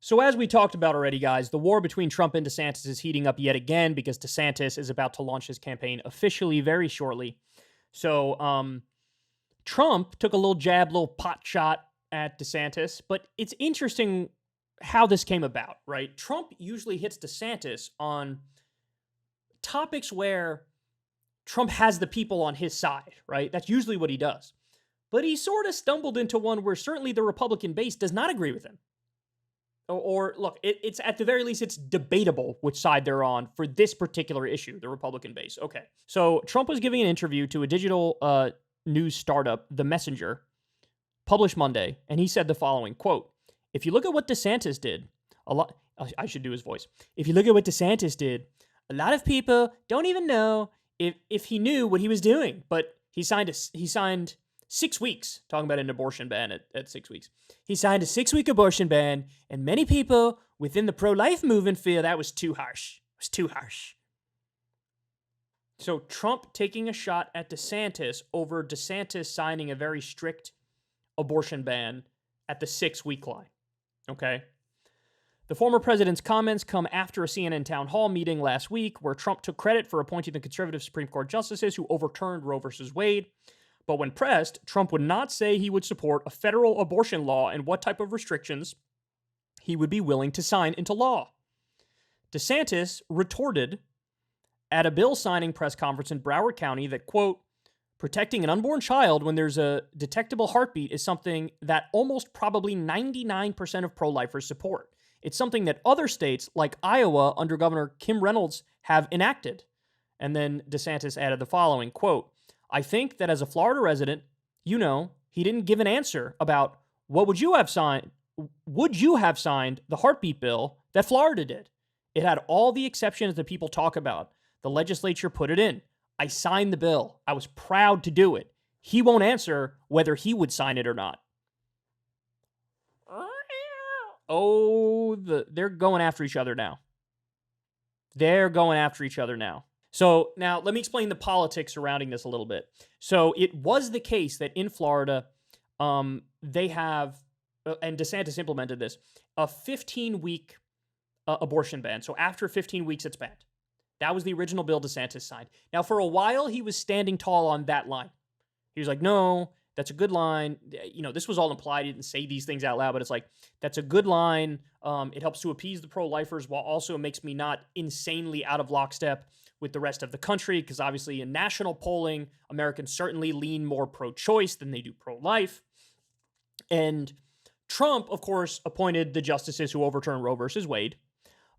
So as we talked about already, guys, the war between Trump and DeSantis is heating up yet again because DeSantis is about to launch his campaign officially very shortly. So Trump took a little jab, little pot shot at DeSantis, but it's interesting how this came about, right? Trump usually hits DeSantis on topics where Trump has the people on his side, right? That's usually what he does. But he sort of stumbled into one where certainly the Republican base does not agree with him. Or look, it's at the very least, it's debatable which side they're on for this particular issue, the Republican base. Okay. So Trump was giving an interview to a digital news startup, The Messenger, published Monday, and he said the following, quote, if you look at what DeSantis did, I should do his voice. If you look at what DeSantis did, a lot of people don't even know if he knew what he was doing, but he signed 6 weeks, talking about an abortion ban at 6 weeks. He signed a 6-week abortion ban, and many people within the pro-life movement feel that was too harsh. It was too harsh. So Trump taking a shot at DeSantis over DeSantis signing a very strict abortion ban at the 6-week line. Okay? The former president's comments come after a CNN town hall meeting last week where Trump took credit for appointing the conservative Supreme Court justices who overturned Roe v. Wade. But when pressed, Trump would not say he would support a federal abortion law and what type of restrictions he would be willing to sign into law. DeSantis retorted at a bill signing press conference in Broward County that, quote, protecting an unborn child when there's a detectable heartbeat is something that almost probably 99% of pro-lifers support. It's something that other states like Iowa under Governor Kim Reynolds have enacted. And then DeSantis added the following, quote, I think that as a Florida resident, he didn't give an answer about would you have signed the heartbeat bill that Florida did? It had all the exceptions that people talk about. The legislature put it in. I signed the bill. I was proud to do it. He won't answer whether he would sign it or not. Oh, they're going after each other now. So now let me explain the politics surrounding this a little bit. So it was the case that in Florida, they have, and DeSantis implemented this, a 15-week abortion ban. So after 15 weeks, it's banned. That was the original bill DeSantis signed. Now, for a while, he was standing tall on that line. He was like, no, that's a good line. This was all implied. He didn't say these things out loud, but it's like, that's a good line. It helps to appease the pro-lifers while also makes me not insanely out of lockstep with the rest of the country, because obviously in national polling, Americans certainly lean more pro-choice than they do pro-life. And Trump, of course, appointed the justices who overturned Roe versus Wade.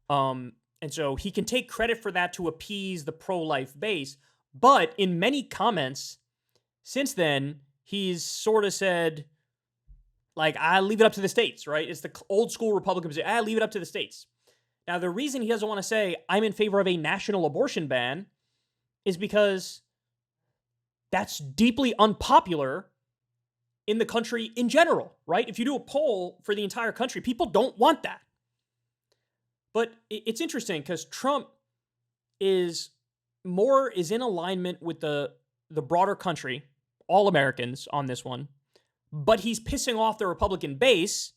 And so he can take credit for that to appease the pro-life base. But in many comments since then, he's sort of said, like, I leave it up to the states, right? It's the old school Republican position. I leave it up to the states. Now, the reason he doesn't want to say, I'm in favor of a national abortion ban, is because that's deeply unpopular in the country in general, right? If you do a poll for the entire country, people don't want that. But it's interesting because Trump is in alignment with the broader country, all Americans on this one, but he's pissing off the Republican base.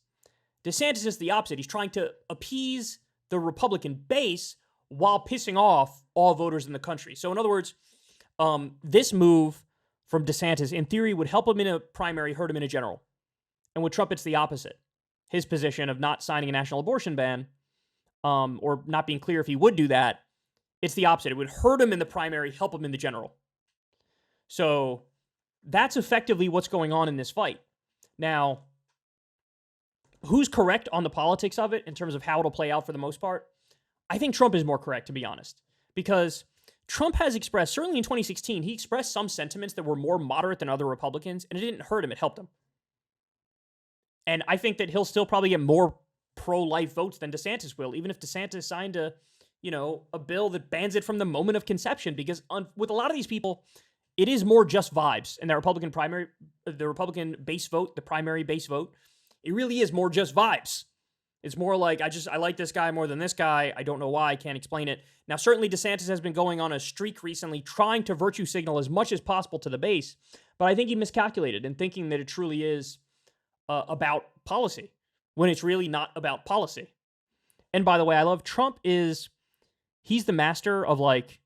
DeSantis is the opposite. He's trying to appease the Republican base while pissing off all voters in the country. So in other words, this move from DeSantis, in theory, would help him in a primary, hurt him in a general. And with Trump, it's the opposite. His position of not signing a national abortion ban, or not being clear if he would do that, it's the opposite. It would hurt him in the primary, help him in the general. So that's effectively what's going on in this fight. Now, who's correct on the politics of it in terms of how it'll play out for the most part? I think Trump is more correct, to be honest, because Trump has expressed, certainly in 2016, he expressed some sentiments that were more moderate than other Republicans, and it didn't hurt him, it helped him. And I think that he'll still probably get more pro-life votes than DeSantis will, even if DeSantis signed a bill that bans it from the moment of conception, because with a lot of these people, it is more just vibes. And the Republican base vote, the primary base vote, it really is more just vibes. It's more like, I like this guy more than this guy. I don't know why. I can't explain it. Now, certainly DeSantis has been going on a streak recently, trying to virtue signal as much as possible to the base. But I think he miscalculated in thinking that it truly is about policy, when it's really not about policy. And by the way, I love Trump he's the master of like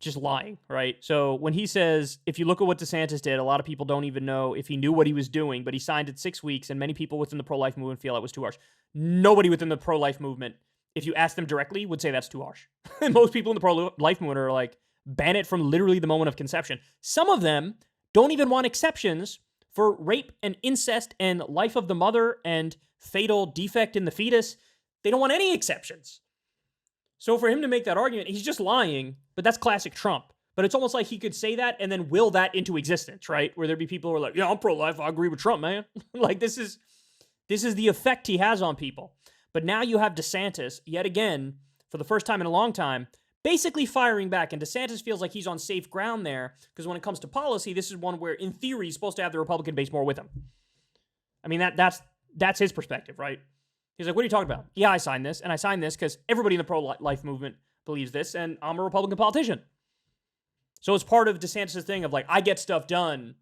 just lying, right? So when he says, if you look at what DeSantis did, a lot of people don't even know if he knew what he was doing, but he signed it 6 weeks, and many people within the pro-life movement feel it was too harsh. Nobody within the pro-life movement, if you ask them directly, would say that's too harsh. Most people in the pro-life movement are like, ban it from literally the moment of conception. Some of them don't even want exceptions for rape and incest and life of the mother and fatal defect in the fetus. They don't want any exceptions. So for him to make that argument, he's just lying, but that's classic Trump. But it's almost like he could say that and then will that into existence, right? Where there'd be people who are like, yeah, I'm pro-life, I agree with Trump, man. Like, this is the effect he has on people. But now you have DeSantis, yet again, for the first time in a long time, basically firing back. And DeSantis feels like he's on safe ground there, because when it comes to policy, this is one where, in theory, he's supposed to have the Republican base more with him. I mean, that's his perspective, right? He's like, what are you talking about? Yeah, I signed this, and I signed this because everybody in the pro-life movement believes this, and I'm a Republican politician. So it's part of DeSantis' thing of like, I get stuff done,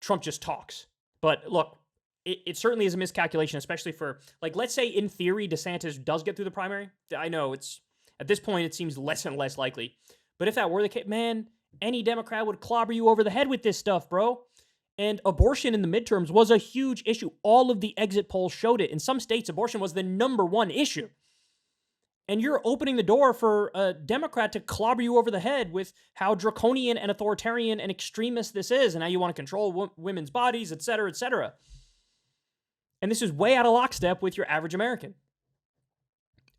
Trump just talks. But look, it certainly is a miscalculation, especially for, like, let's say in theory DeSantis does get through the primary. I know it's, at this point, it seems less and less likely. But if that were the case, man, any Democrat would clobber you over the head with this stuff, bro. And abortion in the midterms was a huge issue. All of the exit polls showed it. In some states, abortion was the #1 issue. And you're opening the door for a Democrat to clobber you over the head with how draconian and authoritarian and extremist this is, and how you want to control women's bodies, et cetera, et cetera. And this is way out of lockstep with your average American.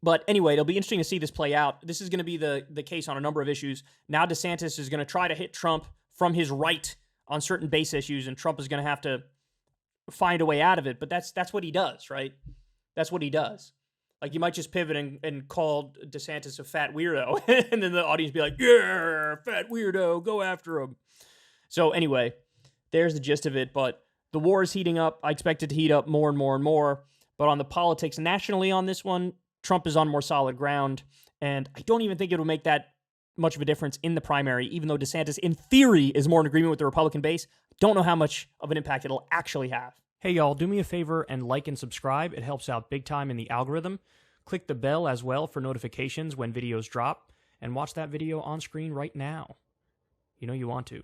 But anyway, it'll be interesting to see this play out. This is going to be the case on a number of issues. Now DeSantis is going to try to hit Trump from his right on certain base issues, and Trump is going to have to find a way out of it. But that's what he does, right? That's what he does. Like, you might just pivot and call DeSantis a fat weirdo, and then the audience be like, yeah, fat weirdo, go after him. So anyway, there's the gist of it. But the war is heating up. I expect it to heat up more and more and more. But on the politics nationally on this one, Trump is on more solid ground. And I don't even think it'll make that much of a difference in the primary, even though DeSantis, in theory, is more in agreement with the Republican base. Don't know how much of an impact it'll actually have. Hey, y'all, do me a favor and like and subscribe. It helps out big time in the algorithm. Click the bell as well for notifications when videos drop, and watch that video on screen right now. You know you want to.